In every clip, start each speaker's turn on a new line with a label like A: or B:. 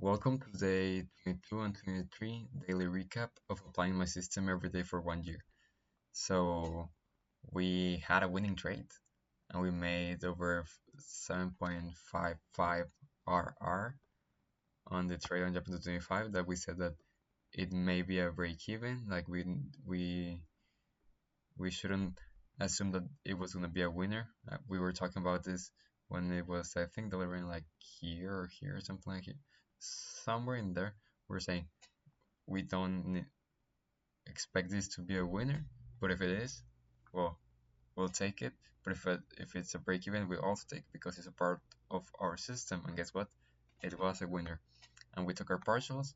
A: Welcome to day 22 and 23 daily recap of applying my system every day for 1 year. So we had a winning trade and we made over 7.55 RR on the trade on JPN225 that we said that it may be a break even. Like we shouldn't assume that it was gonna be a winner. We were talking about this when it was I think delivering like here or here, something like it, somewhere in there. We're saying we don't expect this to be a winner, but if it is, well, we'll take it. But if it's a break even, we also take it because it's a part of our system. And guess what? It was a winner, and we took our partials.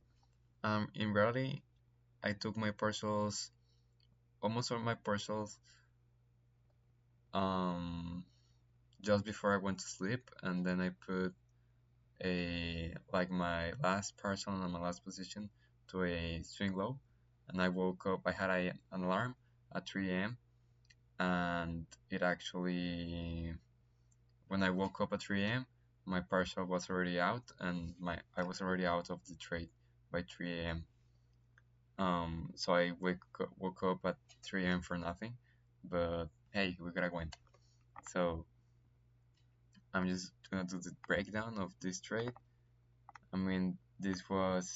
A: In reality, I took my partials, almost all my partials, um, just before I went to sleep, and then I put a like my last partial and my last position to a swing low, and I woke up. I had an alarm at 3 a.m. and it actually, when I woke up at 3 a.m., my partial was already out, and my I was already out of the trade by 3 a.m. So I woke up at 3 a.m. for nothing, but hey, we gotta win. So I'm just gonna do the breakdown of this trade. I mean, this was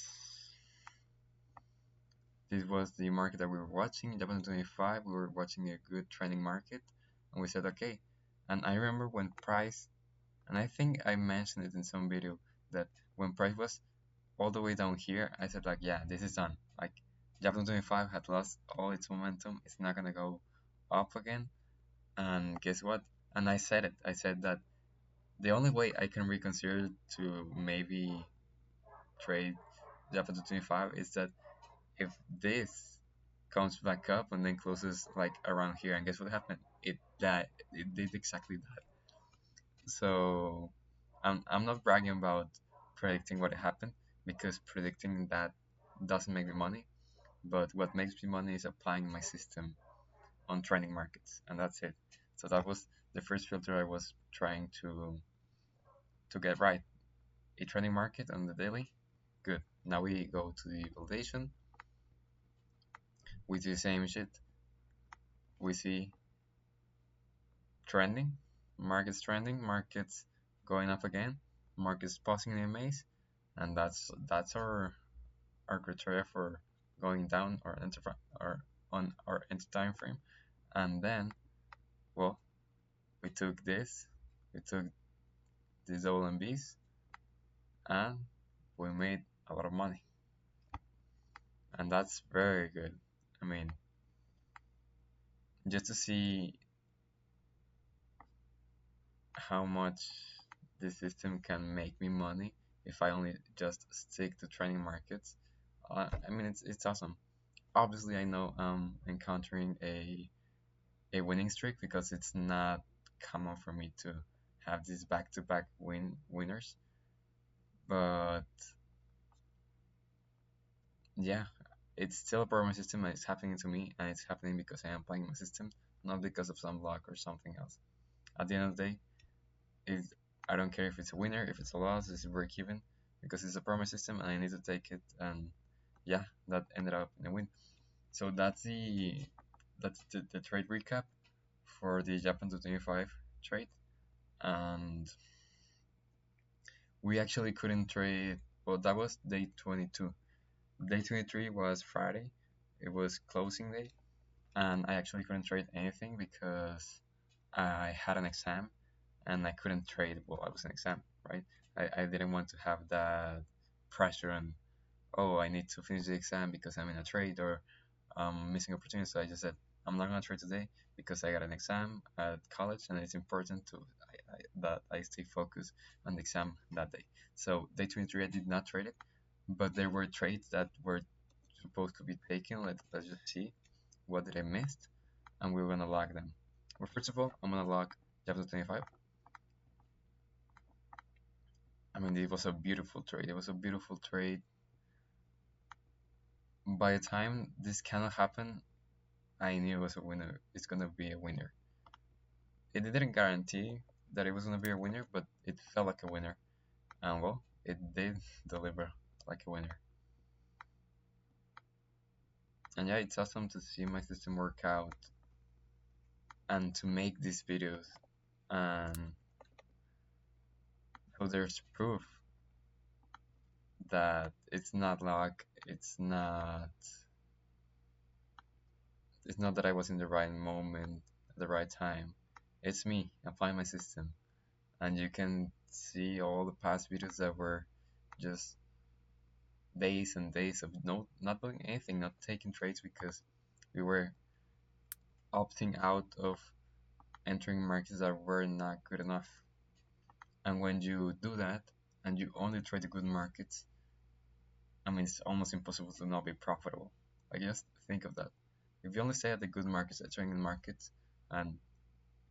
A: the market that we were watching in 2025. We were watching a good trending market, and we said okay. And I remember when price, and I think I mentioned it in some video, that when price was all the way down here, I said like, yeah, this is done. Like Japan 25 had lost all its momentum. It's not gonna go up again. And guess what? And I said it. I said that the only way I can reconsider to maybe trade Japan 25 is that if this comes back up and then closes like around here, and guess what happened? It did exactly that. So I'm not bragging about predicting what happened, because predicting that doesn't make me money. But what makes me money is applying my system on trending markets, and that's it. So that was the first filter I was trying to get right. A trending market on the daily, good. Now we go to the validation. We do the same shit. We see trending, markets going up again, markets pausing in MAs, and that's our criteria for going down or on our enter time frame. And then, well, we took these OLMBs, and we made a lot of money, and that's very good. I mean, just to see how much this system can make me money if I only just stick to training markets. I mean, it's awesome. Obviously, I know I'm encountering a winning streak, because it's not common for me to have these back-to-back winners. But yeah, it's still a program system, and it's happening to me, and it's happening because I am playing my system, not because of some luck or something else. At the end of the day, it, I don't care if it's a winner, if it's a loss, it's a break even, because it's a program system and I need to take it. And yeah, that ended up in a win. So that's the trade recap for the Japan 225 trade. And we actually couldn't trade. Well, that was day 22. Day 23 was Friday. It was closing day, and I actually couldn't trade anything because I had an exam and I couldn't trade while I was in exam, right? I didn't want to have that pressure on, oh, I need to finish the exam because I'm in a trade, or missing opportunities. So I just said, I'm not gonna trade today because I got an exam at college, and it's important that I stay focused on the exam that day. So day 23, I did not trade it, but there were trades that were supposed to be taken. Let's just see what did I miss, and we're gonna log them. Well, first of all, I'm gonna log chapter 25. I mean, it was a beautiful trade. It was a beautiful trade. By the time this cannot happen, I knew it was a winner. It's gonna be a winner. It didn't guarantee that it was gonna be a winner, but it felt like a winner. And well, it did deliver like a winner. And yeah, it's awesome to see my system work out and to make these videos. And so there's proof that it's not luck, it's not that I was in the right moment at the right time. It's me applying my system. And you can see all the past videos that were just days and days of not doing anything, not taking trades because we were opting out of entering markets that were not good enough. And when you do that and you only trade the good markets, I mean, it's almost impossible to not be profitable. Like, just think of that. If you only stay at the good markets, at trading markets, and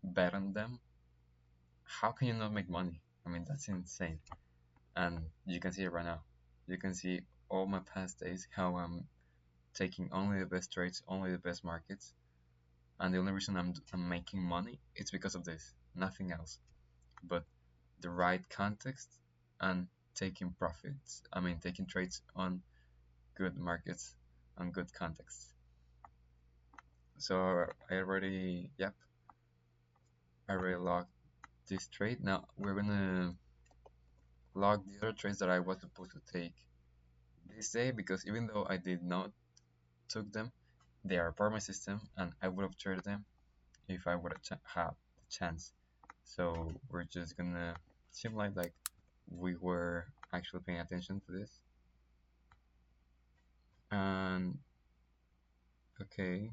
A: bet on them, how can you not make money? I mean, that's insane. And you can see it right now. You can see all my past days how I'm taking only the best trades, only the best markets, and the only reason I'm making money it's because of this, nothing else. But the right context and taking profits. I mean, taking trades on good markets on good context. So yep, I already logged this trade. Now we're gonna log the other trades that I was supposed to take this day because even though I did not took them, they are part of my system and I would have traded them if I would have had the chance. So we're just gonna simulate like we were actually paying attention to this. And okay,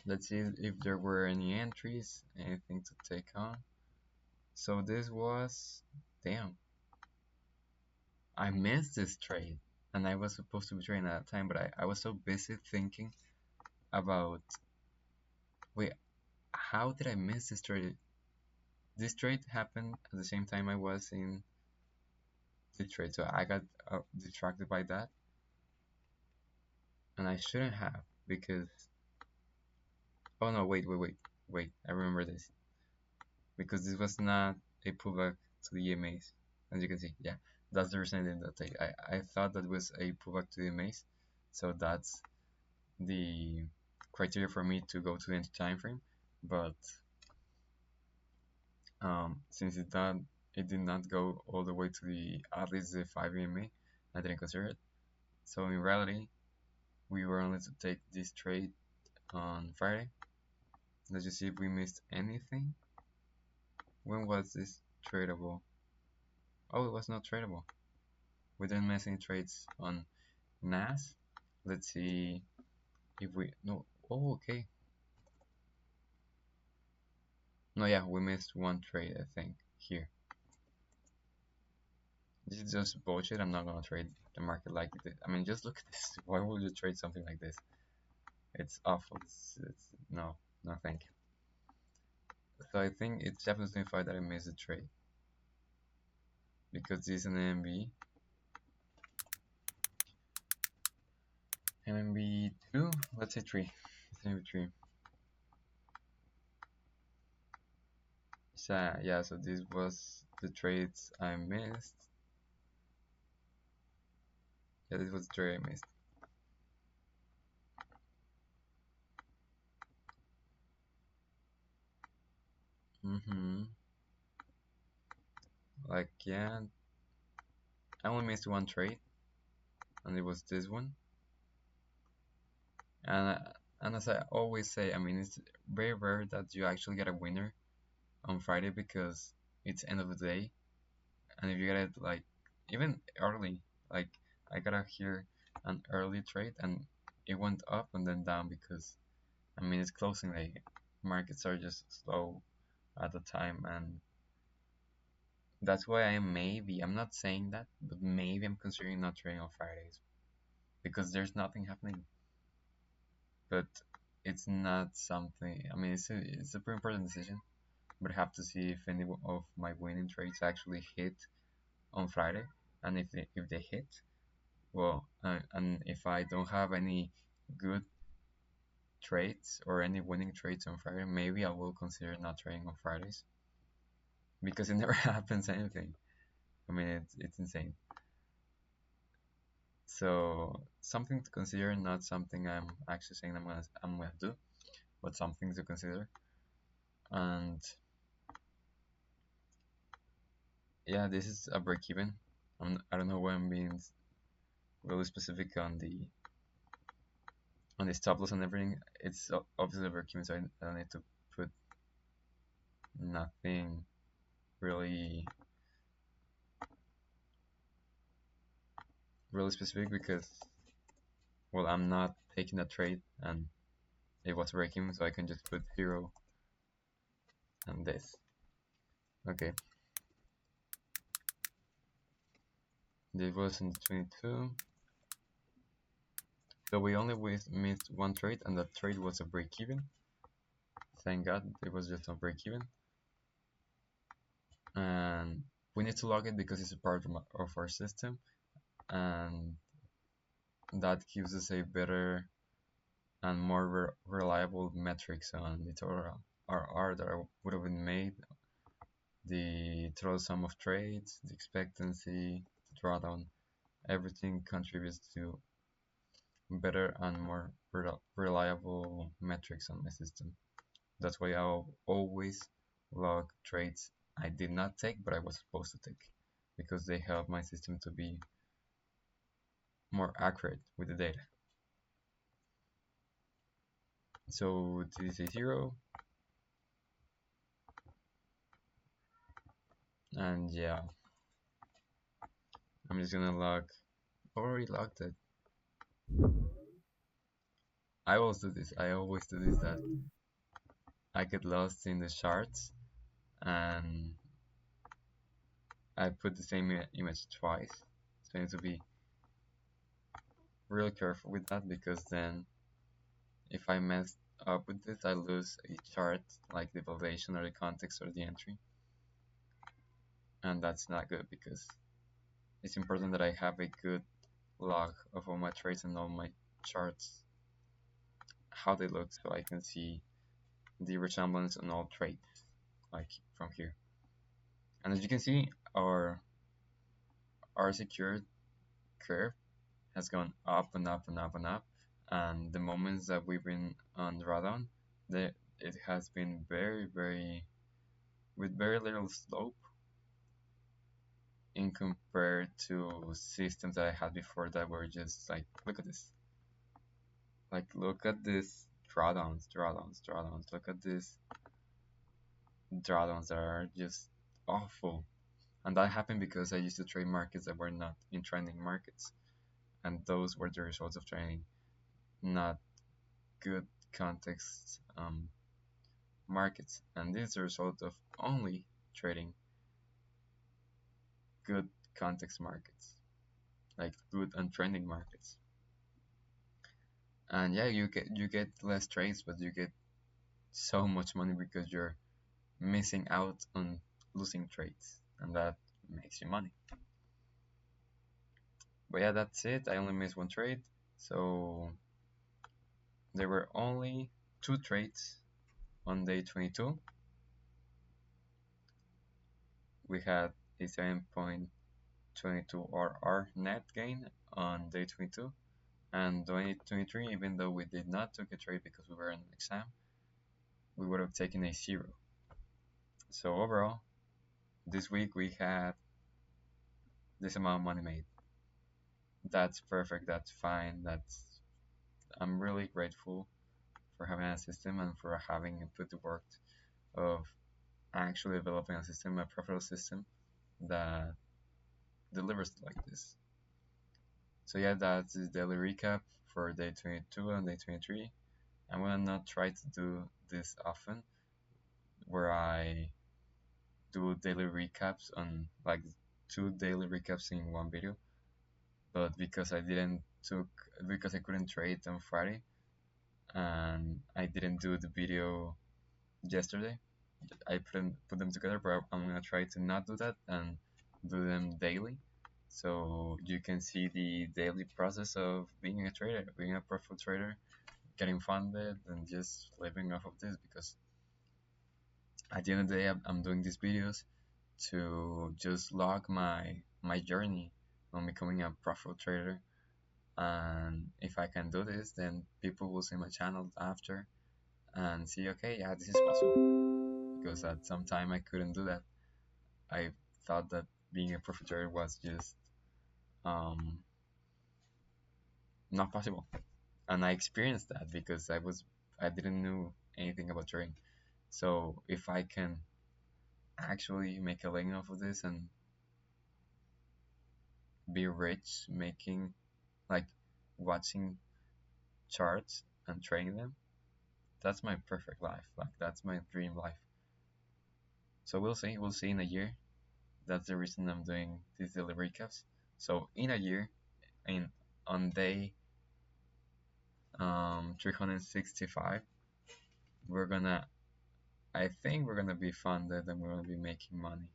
A: let's see if there were any entries, anything to take on. So this was, damn, I missed this trade and I was supposed to be trading at that time, but I was so busy thinking about, wait, how did I miss this trade? This trade happened at the same time I was in the trade, so I got distracted by that, and I shouldn't have because, oh no, wait, I remember this because this was not a pullback to the EMAs, as you can see, yeah, that's the reason I did that trade. I thought that was a pullback to the EMAs, so that's the criteria for me to go to the entry time frame, but since it did not go all the way to the at least the 5 EMA, I didn't consider it. So in reality, we were only to take this trade on Friday. Let's just see if we missed anything. When was this tradable? Oh, it was not tradable. We didn't miss any trades on NAS. Let's see if we no. Oh, okay. No, yeah, we missed one trade, I think, here. This is just bullshit. I'm not gonna trade the market like this. I mean, just look at this. Why would you trade something like this? It's awful. It's no, no, thank you. So I think it's definitely fine that I missed the trade because this is an MB. MB2, let's say 3. It's MB3. So yeah, so this was the trades I missed. Yeah, this was the trade I missed. Like yeah, I only missed one trade, and it was this one. And and as I always say, I mean it's very rare that you actually get a winner on Friday because it's end of the day, and if you get it like even early, like I got here an early trade and it went up and then down because I mean it's closing day, markets are just slow at the time, and that's why I'm not saying that, but maybe I'm considering not trading on Fridays because there's nothing happening. But it's not something. I mean, it's a pretty important decision, but I have to see if any of my winning trades actually hit on Friday, and if they hit, well, and if I don't have any good trades or any winning trades on Friday, maybe I will consider not trading on Fridays because it never happens anything. I mean, it's insane. So something to consider, not something I'm actually saying I'm gonna do, but something to consider. And yeah, this is a break even. I don't know why I'm being really specific on the stop loss and everything. It's obviously a break even, so I don't need to put nothing really really specific because well, I'm not taking a trade and it was breaking, so I can just put 0 and this. Okay, this was in 22. So we only missed one trade, and that trade was a break even. Thank God it was just a break even. And we need to log it because it's a part of our system, and that gives us a better and more reliable metrics on the total RR that would have been made, the total sum of trades, the expectancy, the drawdown. Everything contributes to better and more reliable metrics on my system. That's why I always log trades I did not take but I was supposed to take, because they help my system to be more accurate with the data. So this is a 0, and yeah, I'm just gonna log. Already logged it. I always do this, that I get lost in the charts and I put the same image twice. So I need to be really careful with that, because then if I mess up with this, I lose a chart like the validation or the context or the entry, and that's not good because it's important that I have a good log of all my trades and all my charts, how they look, so I can see the resemblance on all trades, like from here. And as you can see, our secured curve has gone up and up and up and up, and the moments that we've been on drawdown, it has been very with very little slope in compared to systems that I had before that were just like, look at this, like look at this drawdowns, look at this drawdowns that are just awful. And that happened because I used to trade markets that were not in trending markets, and those were the results of trading not good context markets, and this is a result of only trading good context markets, like good and trending markets. And yeah, you get less trades, but you get so much money because you're missing out on losing trades, and that makes you money. But yeah, that's it. I only missed one trade, so there were only 2 trades on day 22. We had a 7.22 RR net gain on day 22, and 2023, even though we did not take a trade because we were in an exam, we would have taken a 0. So overall, this week we had this amount of money made. That's perfect, that's fine, I'm really grateful for having a system and for having put the work of actually developing a system, a profitable system that delivers like this. So yeah, that's the daily recap for day 22 and day 23. I'm gonna not try to do this often, where I do daily recaps on like 2 daily recaps in one video. But because I couldn't trade on Friday and I didn't do the video yesterday, I put them together. But I'm gonna try to not do that and do them daily, so you can see the daily process of being a trader, being a profitable trader, getting funded and just living off of this because at the end of the day I'm doing these videos to just log my journey on becoming a profitable trader. And if I can do this, then people will see my channel after and see, okay, yeah, this is possible. Because at some time I couldn't do that. I thought that being a profit trader was just um, not possible, and I experienced that because I didn't know anything about trading. So if I can actually make a living off of this and be rich making like watching charts and trading them, that's my perfect life. Like that's my dream life. So we'll see. We'll see in a year. That's the reason I'm doing these daily recaps. So in a year, in on day 365, we're gonna. I think we're gonna be funded and we're gonna be making money,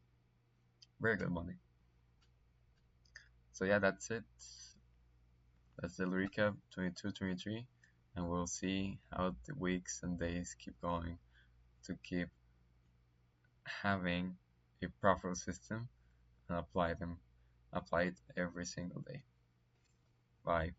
A: very good money. So yeah, that's it. That's the recap 22, 23, and we'll see how the weeks and days keep going to keep having a proper system and apply it every single day. Bye.